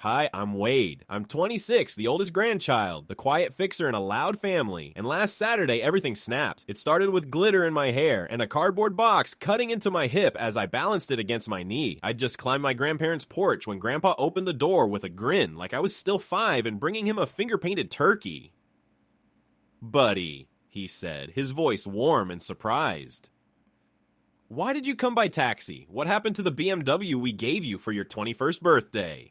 Hi, I'm Wade. I'm 26, the oldest grandchild, the quiet fixer in a loud family. And last Saturday, everything snapped. It started with glitter in my hair and a cardboard box cutting into my hip as I balanced it against my knee. I'd just climbed my grandparents' porch when Grandpa opened the door with a grin like I was still 5 and bringing him a finger-painted turkey. "Buddy," he said, his voice warm and surprised. "Why did you come by taxi? What happened to the BMW we gave you for your 21st birthday?"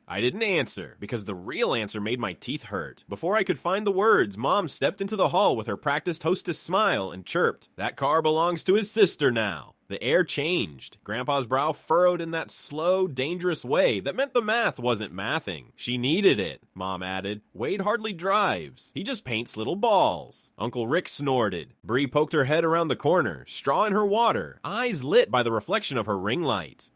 I didn't answer, because the real answer made my teeth hurt. Before I could find the words, Mom stepped into the hall with her practiced hostess smile and chirped, "That car belongs to his sister now." The air changed. Grandpa's brow furrowed in that slow, dangerous way that meant the math wasn't mathing. "She needed it," Mom added. "Wade hardly drives. He just paints little balls." Uncle Rick snorted. Bree poked her head around the corner, straw in her water, eyes lit by the reflection of her ring light.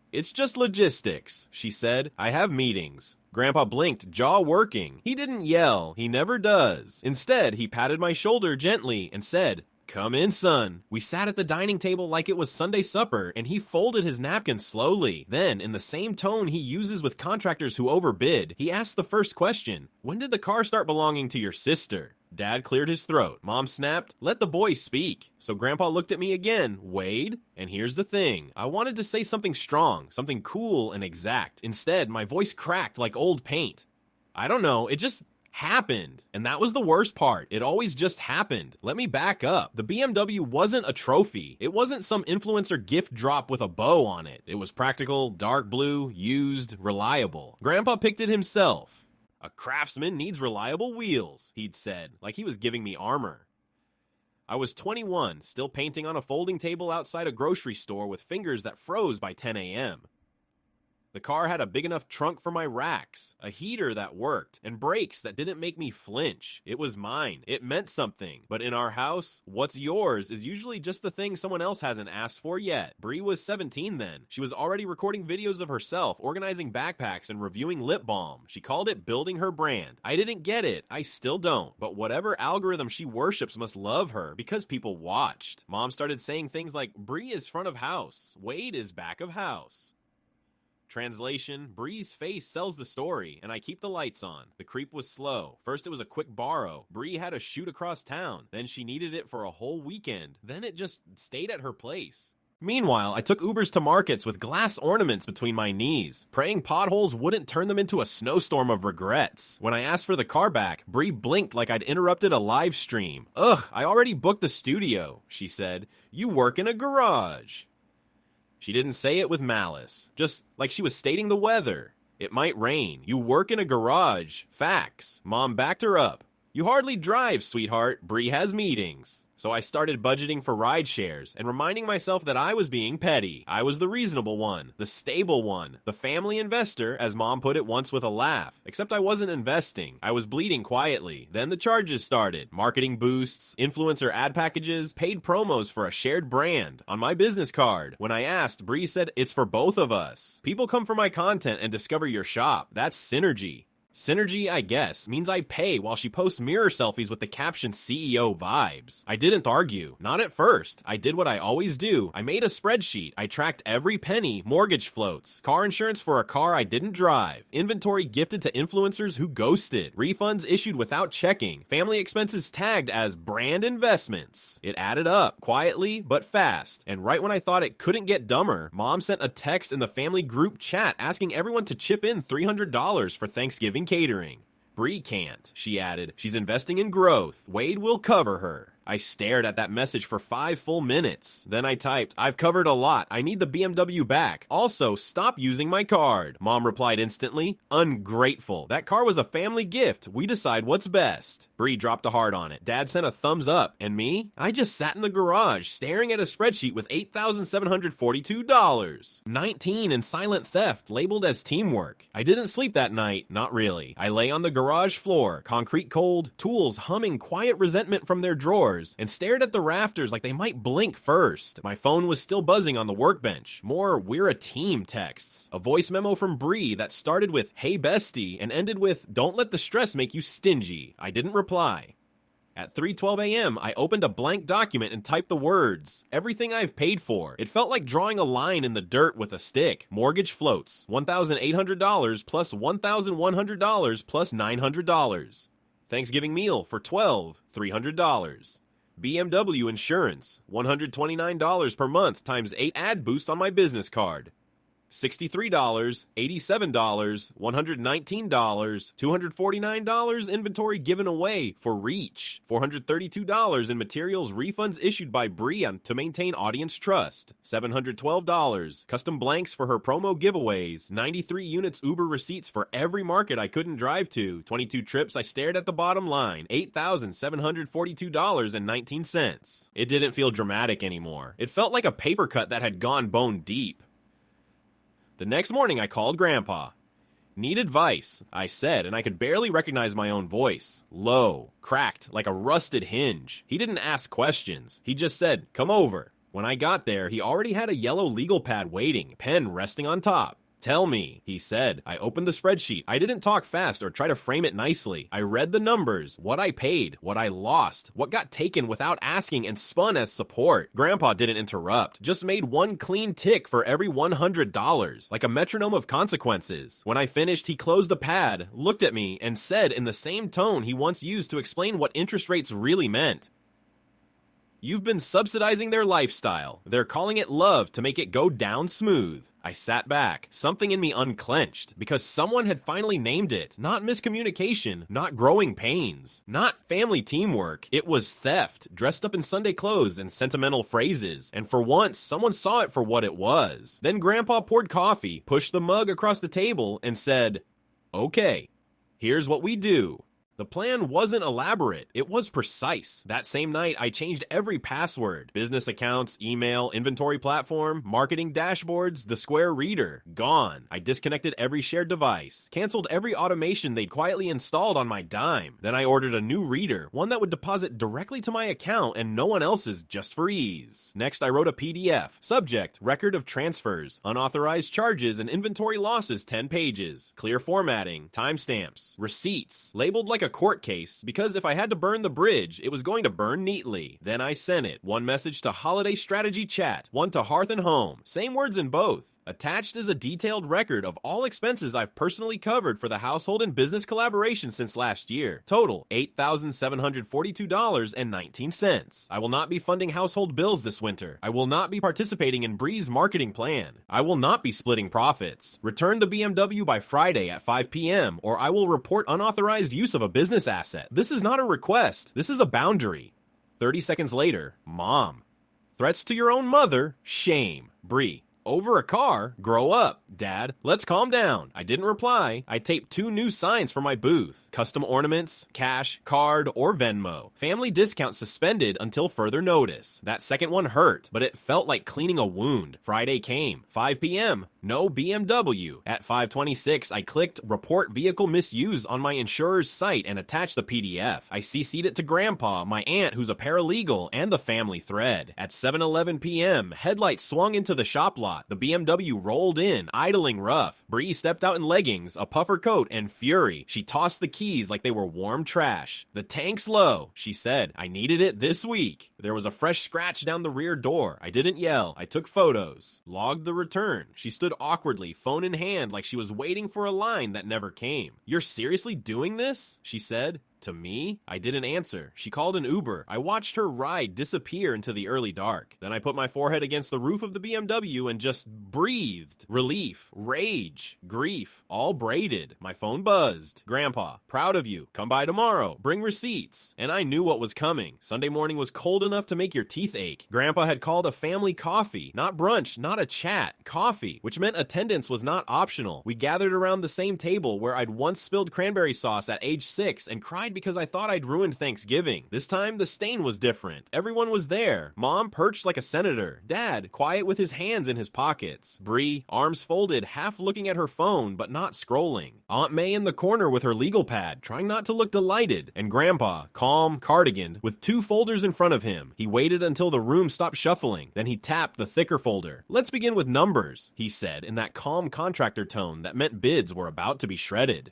"It's just logistics," she said. "I have meetings." Grandpa blinked, jaw working. He didn't yell. He never does. Instead, he patted my shoulder gently and said, "Come in, son." We sat at the dining table like it was Sunday supper, and he folded his napkin slowly. Then, in the same tone he uses with contractors who overbid, he asked the first question, "When did the car start belonging to your sister?" Dad cleared his throat. Mom snapped, "Let the boy speak." So Grandpa looked at me again. "Wade?" And here's the thing. I wanted to say something strong, something cool and exact. Instead, my voice cracked like old paint. I don't know, it just happened. And that was the worst part. It always just happened. Let me back up. The BMW wasn't a trophy. It wasn't some influencer gift drop with a bow on it. It was practical, dark blue, used, reliable. Grandpa picked it himself. "A craftsman needs reliable wheels," he'd said, like he was giving me armor. I was 21, still painting on a folding table outside a grocery store with fingers that froze by 10 a.m. The car had a big enough trunk for my racks, a heater that worked, and brakes that didn't make me flinch. It was mine. It meant something. But in our house, what's yours is usually just the thing someone else hasn't asked for yet. Bree was 17 then. She was already recording videos of herself, organizing backpacks, and reviewing lip balm. She called it building her brand. I didn't get it. I still don't. But whatever algorithm she worships must love her because people watched. Mom started saying things like, "Bree is front of house. Wade is back of house." Translation, Bree's face sells the story, and I keep the lights on. The creep was slow. First it was a quick borrow. Bree had to shoot across town. Then she needed it for a whole weekend. Then it just stayed at her place. Meanwhile, I took Ubers to markets with glass ornaments between my knees, praying potholes wouldn't turn them into a snowstorm of regrets. When I asked for the car back, Bree blinked like I'd interrupted a live stream. "Ugh, I already booked the studio," she said. "You work in a garage." She didn't say it with malice, just like she was stating the weather. It might rain. You work in a garage. Facts. Mom backed her up. "You hardly drive, sweetheart. Bree has meetings." So I started budgeting for ride shares and reminding myself that I was being petty. I was the reasonable one, the stable one, the family investor, as Mom put it once with a laugh. Except I wasn't investing. I was bleeding quietly. Then the charges started. Marketing boosts, influencer ad packages, paid promos for a shared brand. On my business card, when I asked, Bree said, "It's for both of us. People come for my content and discover your shop. That's synergy." Synergy, I guess, means I pay while she posts mirror selfies with the caption "CEO vibes." I didn't argue. Not at first. I did what I always do. I made a spreadsheet. I tracked every penny, mortgage floats, car insurance for a car I didn't drive, inventory gifted to influencers who ghosted, refunds issued without checking, family expenses tagged as brand investments. It added up, quietly but fast. And right when I thought it couldn't get dumber, Mom sent a text in the family group chat asking everyone to chip in $300 for Thanksgiving catering. "Bree can't," she added. "She's investing in growth. Wade will cover her." I stared at that message for 5 full minutes. Then I typed, "I've covered a lot. I need the BMW back. Also, stop using my card." Mom replied instantly, "Ungrateful. That car was a family gift. We decide what's best." Bree dropped a heart on it. Dad sent a thumbs up. And me? I just sat in the garage, staring at a spreadsheet with $8,742. 19 in silent theft, labeled as teamwork. I didn't sleep that night. Not really. I lay on the garage floor, concrete cold, tools humming quiet resentment from their drawers, and stared at the rafters like they might blink first. My phone was still buzzing on the workbench. More "we're a team" texts. A voice memo from Bree that started with "Hey bestie" and ended with "Don't let the stress make you stingy." I didn't reply. At 3:12 a.m., I opened a blank document and typed the words, "Everything I've paid for." It felt like drawing a line in the dirt with a stick. Mortgage floats, $1,800 plus $1,100 plus $900. Thanksgiving meal for 12, $300. BMW insurance, $129 per month times 8 ad boosts on my business card. $63, $87, $119, $249 inventory given away for reach, $432 in materials refunds issued by Bree to maintain audience trust, $712, custom blanks for her promo giveaways, 93 units Uber receipts for every market I couldn't drive to, 22 trips I stared at the bottom line, $8,742.19. It didn't feel dramatic anymore. It felt like a paper cut that had gone bone deep. The next morning, I called Grandpa. "Need advice," I said, and I could barely recognize my own voice. Low, cracked, like a rusted hinge. He didn't ask questions. He just said, "Come over." When I got there, he already had a yellow legal pad waiting, pen resting on top. "Tell me," he said. I opened the spreadsheet. I didn't talk fast or try to frame it nicely. I read the numbers, what I paid, what I lost, what got taken without asking and spun as support. Grandpa didn't interrupt, just made one clean tick for every $100, like a metronome of consequences. When I finished, he closed the pad, looked at me, and said in the same tone he once used to explain what interest rates really meant, "You've been subsidizing their lifestyle. They're calling it love to make it go down smooth." I sat back. Something in me unclenched, because someone had finally named it. Not miscommunication, not growing pains, not family teamwork. It was theft, dressed up in Sunday clothes and sentimental phrases. And for once, someone saw it for what it was. Then Grandpa poured coffee, pushed the mug across the table, and said, "Okay, here's what we do." The plan wasn't elaborate, it was precise. That same night, I changed every password. Business accounts, email, inventory platform, marketing dashboards, the Square Reader, gone. I disconnected every shared device, canceled every automation they'd quietly installed on my dime. Then I ordered a new reader, one that would deposit directly to my account and no one else's, just for ease. Next, I wrote a PDF. Subject, record of transfers, unauthorized charges and inventory losses 10 pages. Clear formatting, timestamps, receipts, labeled like a court case, because if I had to burn the bridge, it was going to burn neatly. Then I sent it. One message to Holiday Strategy Chat, one to Hearth and Home. Same words in both. Attached is a detailed record of all expenses I've personally covered for the household and business collaboration since last year. Total, $8,742.19. I will not be funding household bills this winter. I will not be participating in Bree's marketing plan. I will not be splitting profits. Return the BMW by Friday at 5 p.m. or I will report unauthorized use of a business asset. This is not a request. This is a boundary. 30 seconds later, Mom. Threats to your own mother? Shame. Bree. Over a car? Grow up, Dad. Let's calm down. I didn't reply. I taped 2 new signs for my booth. Custom ornaments, cash, card, or Venmo. Family discount suspended until further notice. That second one hurt, but it felt like cleaning a wound. Friday came. 5 p.m. No BMW. At 5:26, I clicked Report Vehicle Misuse on my insurer's site and attached the PDF. I CC'd it to Grandpa, my aunt who's a paralegal, and the family thread. At 7:11 p.m., headlights swung into the shop lot. The BMW rolled in, idling rough. Bree stepped out in leggings, a puffer coat, and fury. She tossed the keys like they were warm trash. "The tank's low," she said. "I needed it this week." There was a fresh scratch down the rear door. I didn't yell. I took photos. Logged the return. She stood awkwardly, phone in hand, like she was waiting for a line that never came. "You're seriously doing this?" she said. To me? I didn't answer. She called an Uber. I watched her ride disappear into the early dark. Then I put my forehead against the roof of the BMW and just breathed. Relief, rage, grief, all braided. My phone buzzed. "Grandpa, proud of you. Come by tomorrow. Bring receipts." And I knew what was coming. Sunday morning was cold enough to make your teeth ache. Grandpa had called a family coffee. Not brunch, not a chat. Coffee, which meant attendance was not optional. We gathered around the same table where I'd once spilled cranberry sauce at age 6 and cried because I thought I'd ruined Thanksgiving. This time, the stain was different. Everyone was there. Mom perched like a senator. Dad, quiet with his hands in his pockets. Bree, arms folded, half looking at her phone, but not scrolling. Aunt May in the corner with her legal pad, trying not to look delighted. And Grandpa, calm, cardiganed, with 2 folders in front of him. He waited until the room stopped shuffling. Then he tapped the thicker folder. "Let's begin with numbers," he said in that calm contractor tone that meant bids were about to be shredded.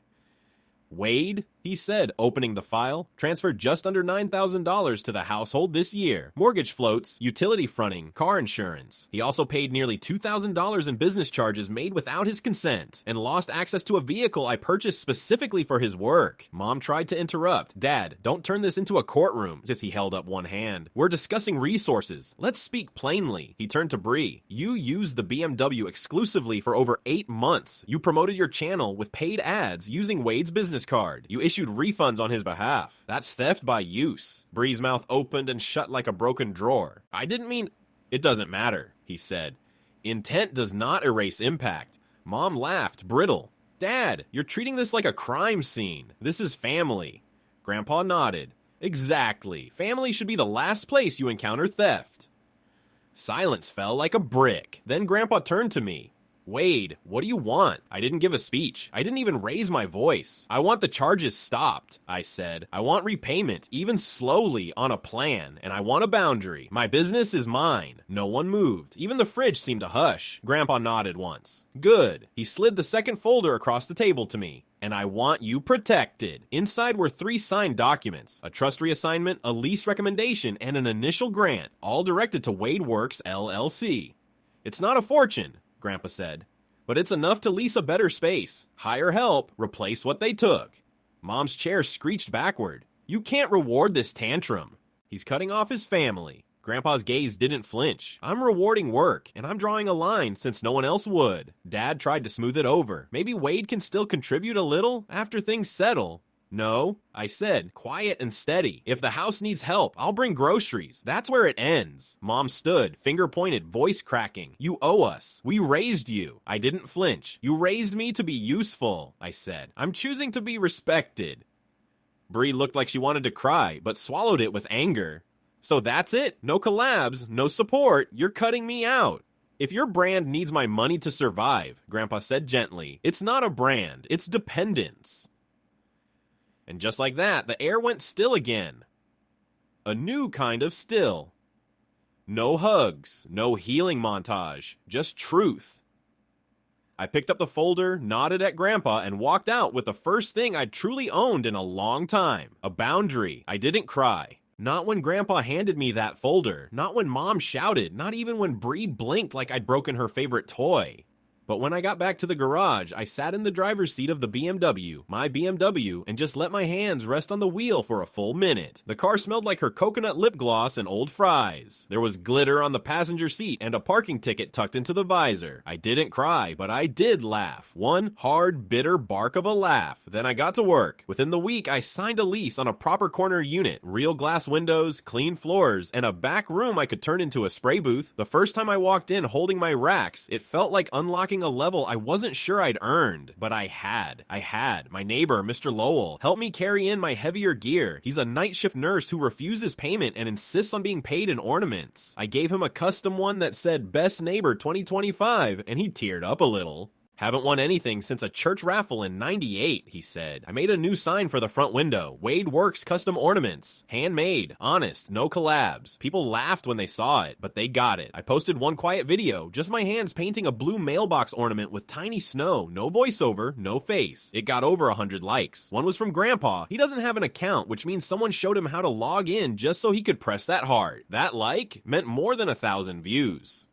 "Wade," he said, opening the file. Transferred just under $9,000 to the household this year. Mortgage floats, utility fronting, car insurance. He also paid nearly $2,000 in business charges made without his consent, and lost access to a vehicle I purchased specifically for his work. Mom tried to interrupt. Dad, don't turn this into a courtroom, as he held up one hand. We're discussing resources. Let's speak plainly. He turned to Bree. You used the BMW exclusively for over 8 months. You promoted your channel with paid ads using Wade's business card. You issued refunds on his behalf. That's theft by use. Bree's mouth opened and shut like a broken drawer. I didn't mean... It doesn't matter, he said. Intent does not erase impact. Mom laughed, brittle. Dad, you're treating this like a crime scene. This is family. Grandpa nodded. Exactly. Family should be the last place you encounter theft. Silence fell like a brick. Then Grandpa turned to me. Wade, what do you want? I didn't give a speech. I didn't even raise my voice. I want the charges stopped, I said. I want repayment, even slowly, on a plan, and I want a boundary. My business is mine. No one moved. Even the fridge seemed to hush. Grandpa nodded once. Good. He slid the second folder across the table to me. And I want you protected. Inside were 3 signed documents, a trust reassignment, a lease recommendation, and an initial grant, all directed to Wade Works, LLC. It's not a fortune, Grandpa said, but it's enough to lease a better space, hire help, replace what they took. Mom's chair screeched backward. You can't reward this tantrum. He's cutting off his family. Grandpa's gaze didn't flinch. I'm rewarding work, and I'm drawing a line since no one else would. Dad tried to smooth it over. Maybe Wade can still contribute a little after things settle. No, I said, quiet and steady. If the house needs help, I'll bring groceries. That's where it ends. Mom stood, finger pointed, voice cracking. You owe us. We raised you. I didn't flinch. You raised me to be useful, I said. I'm choosing to be respected. Bree looked like she wanted to cry, but swallowed it with anger. So that's it? No collabs, no support. You're cutting me out. If your brand needs my money to survive, Grandpa said gently, it's not a brand, it's dependence. And just like that, the air went still again. A new kind of still. No hugs, no healing montage, just truth. I picked up the folder, nodded at Grandpa, and walked out with the first thing I'd truly owned in a long time. A boundary. I didn't cry. Not when Grandpa handed me that folder. Not when Mom shouted. Not even when Bree blinked like I'd broken her favorite toy. But when I got back to the garage, I sat in the driver's seat of the BMW, my BMW, and just let my hands rest on the wheel for a full minute. The car smelled like her coconut lip gloss and old fries. There was glitter on the passenger seat and a parking ticket tucked into the visor. I didn't cry, but I did laugh. One hard, bitter bark of a laugh. Then I got to work. Within the week, I signed a lease on a proper corner unit, real glass windows, clean floors, and a back room I could turn into a spray booth. The first time I walked in holding my racks, it felt like unlocking a level I wasn't sure I'd earned, but I had. My neighbor, Mr. Lowell, helped me carry in my heavier gear. He's a night shift nurse who refuses payment and insists on being paid in ornaments. I gave him a custom one that said Best Neighbor 2025, and he teared up a little. Haven't won anything since a church raffle in '98, he said. I made a new sign for the front window. Wade Works custom ornaments. Handmade. Honest. No collabs. People laughed when they saw it, but they got it. I posted one quiet video. Just my hands painting a blue mailbox ornament with tiny snow. No voiceover. No face. It got over 100 likes. One was from Grandpa. He doesn't have an account, which means someone showed him how to log in just so he could press that heart. That like meant more than 1,000 views.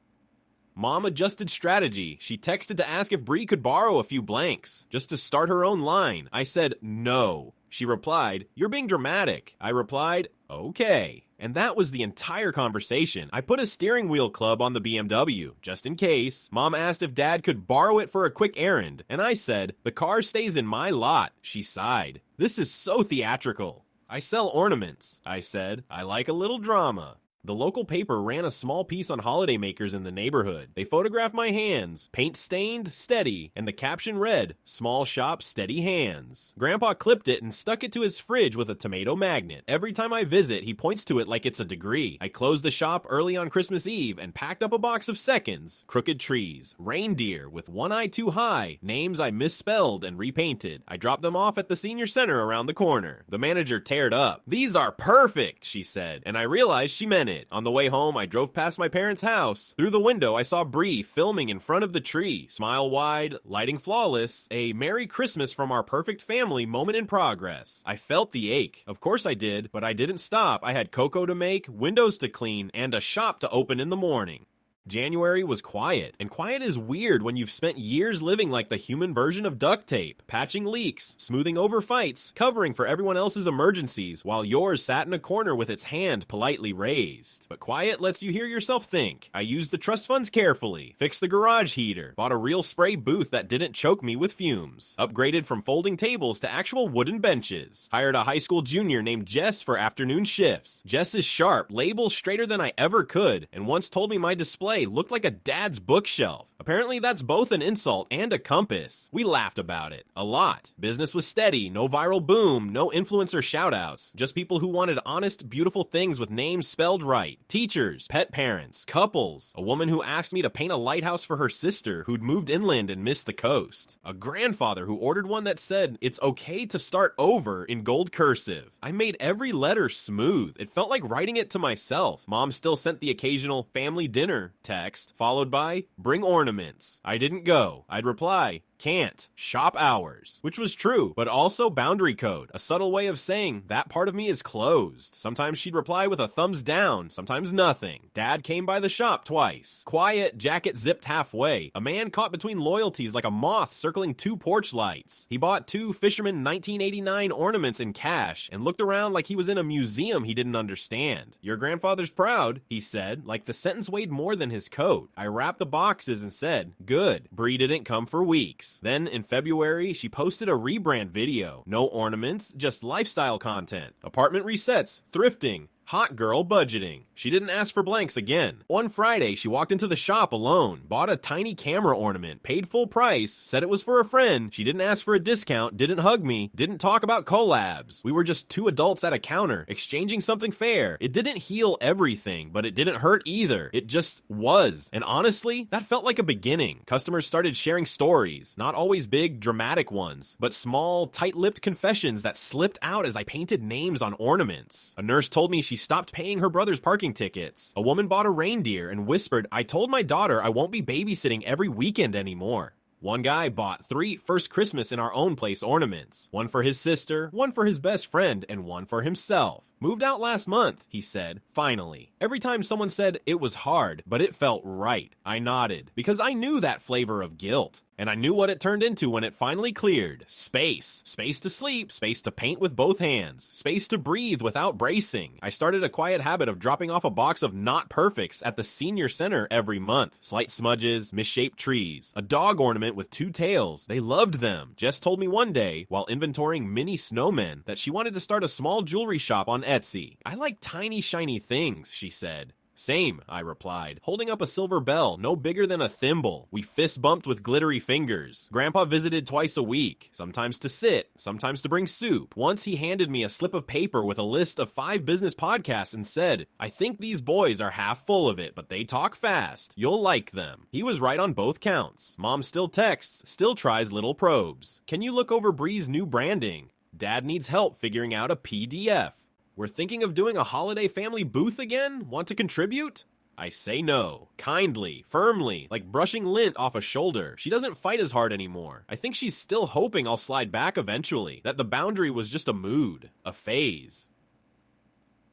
Mom adjusted strategy. She texted to ask if Bree could borrow a few blanks, just to start her own line. I said, no. She replied, you're being dramatic. I replied, okay. And that was the entire conversation. I put a steering wheel club on the BMW, just in case. Mom asked if Dad could borrow it for a quick errand, and I said, the car stays in my lot. She sighed. This is so theatrical. I sell ornaments, I said. I like a little drama. The local paper ran a small piece on holidaymakers in the neighborhood. They photographed my hands, paint stained, steady, and the caption read, small shop, steady hands. Grandpa clipped it and stuck it to his fridge with a tomato magnet. Every time I visit, he points to it like it's a degree. I closed the shop early on Christmas Eve and packed up a box of seconds, crooked trees, reindeer with one eye too high, names I misspelled and repainted. I dropped them off at the senior center around the corner. The manager teared up. These are perfect, she said, and I realized she meant it. it. On the way home, I drove past my parents' house. Through the window, I saw Bree filming in front of the tree. Smile wide, lighting flawless, a Merry Christmas from our perfect family moment in progress. I felt the ache. Of course I did, but I didn't stop. I had cocoa to make, windows to clean, and a shop to open in the morning. January was quiet, and quiet is weird when you've spent years living like the human version of duct tape, patching leaks, smoothing over fights, covering for everyone else's emergencies, while yours sat in a corner with its hand politely raised. But quiet lets you hear yourself think. I used the trust funds carefully, fixed the garage heater, bought a real spray booth that didn't choke me with fumes, upgraded from folding tables to actual wooden benches, hired a high school junior named Jess for afternoon shifts. Jess is sharp, labels straighter than I ever could, and once told me my display looked like a dad's bookshelf. Apparently that's both an insult and a compass. We laughed about it. A lot. Business was steady, no viral boom, no influencer shoutouts, just people who wanted honest, beautiful things with names spelled right. Teachers, pet parents, couples, a woman who asked me to paint a lighthouse for her sister who'd moved inland and missed the coast, a grandfather who ordered one that said, "It's okay to start over," in gold cursive. I made every letter smooth. It felt like writing it to myself. Mom still sent the occasional family dinner text, followed by, "Bring ornaments." I didn't go. I'd reply, "Can't. Shop hours." Which was true, but also boundary code, a subtle way of saying that part of me is closed. Sometimes she'd reply with a thumbs down, sometimes nothing. Dad came by the shop twice. Quiet, jacket zipped halfway. A man caught between loyalties like a moth circling two porch lights. He bought two Fisherman 1989 ornaments in cash and looked around like he was in a museum he didn't understand. "Your grandfather's proud," he said, like the sentence weighed more than his coat. I wrapped the boxes and said, "Good." Bree didn't come for weeks. Then, in February, she posted a rebrand video. No ornaments, just lifestyle content. Apartment resets, thrifting, hot girl budgeting. She didn't ask for blanks again. One Friday, she walked into the shop alone, bought a tiny camera ornament, paid full price, said it was for a friend. She didn't ask for a discount, didn't hug me, didn't talk about collabs. We were just two adults at a counter, exchanging something fair. It didn't heal everything, but it didn't hurt either. It just was. And honestly, that felt like a beginning. Customers started sharing stories, not always big, dramatic ones, but small, tight-lipped confessions that slipped out as I painted names on ornaments. A nurse told me she stopped paying her brother's parking tickets. A woman bought a reindeer and whispered, "I told my daughter I won't be babysitting every weekend anymore." One guy bought 3 first Christmas in our own place ornaments. One for his sister, one for his best friend, and one for himself. "Moved out last month," he said, finally. Every time someone said it was hard, but it felt right, I nodded, because I knew that flavor of guilt. And I knew what it turned into when it finally cleared. Space. Space to sleep, space to paint with both hands, space to breathe without bracing. I started a quiet habit of dropping off a box of not perfects at the senior center every month. Slight smudges, misshaped trees, a dog ornament with 2 tails. They loved them. Jess told me one day, while inventorying mini snowmen, that she wanted to start a small jewelry shop on Etsy. "I like tiny, shiny things," she said. "Same," I replied, holding up a silver bell no bigger than a thimble. We fist bumped with glittery fingers. Grandpa visited twice a week, sometimes to sit, sometimes to bring soup. Once he handed me a slip of paper with a list of 5 business podcasts and said, "I think these boys are half full of it, but they talk fast. You'll like them." He was right on both counts. Mom still texts, still tries little probes. "Can you look over Bree's new branding?" Dad needs help figuring out a PDF. "We're thinking of doing a holiday family booth again? Want to contribute?" I say no. Kindly, firmly, like brushing lint off a shoulder. She doesn't fight as hard anymore. I think she's still hoping I'll slide back eventually, that the boundary was just a mood, a phase.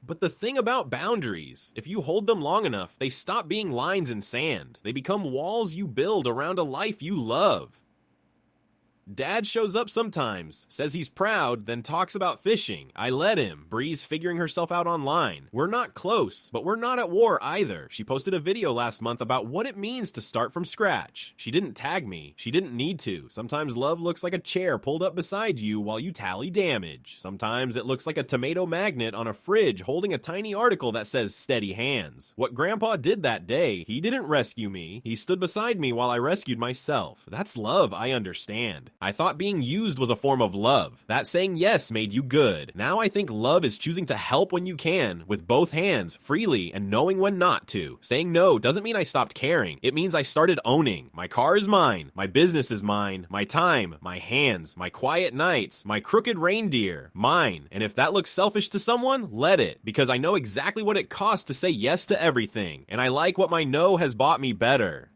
But the thing about boundaries, if you hold them long enough, they stop being lines in sand. They become walls you build around a life you love. Dad shows up sometimes, says he's proud, then talks about fishing. I let him. Bree's figuring herself out online. We're not close, but we're not at war either. She posted a video last month about what it means to start from scratch. She didn't tag me. She didn't need to. Sometimes love looks like a chair pulled up beside you while you tally damage. Sometimes it looks like a tomato magnet on a fridge holding a tiny article that says steady hands. What Grandpa did that day, he didn't rescue me. He stood beside me while I rescued myself. That's love, I understand. I thought being used was a form of love, that saying yes made you good. Now I think love is choosing to help when you can, with both hands, freely, and knowing when not to. Saying no doesn't mean I stopped caring. It means I started owning. My car is mine. My business is mine. My time, my hands, my quiet nights, my crooked reindeer, mine. And if that looks selfish to someone, let it, because I know exactly what it costs to say yes to everything, and I like what my no has bought me better.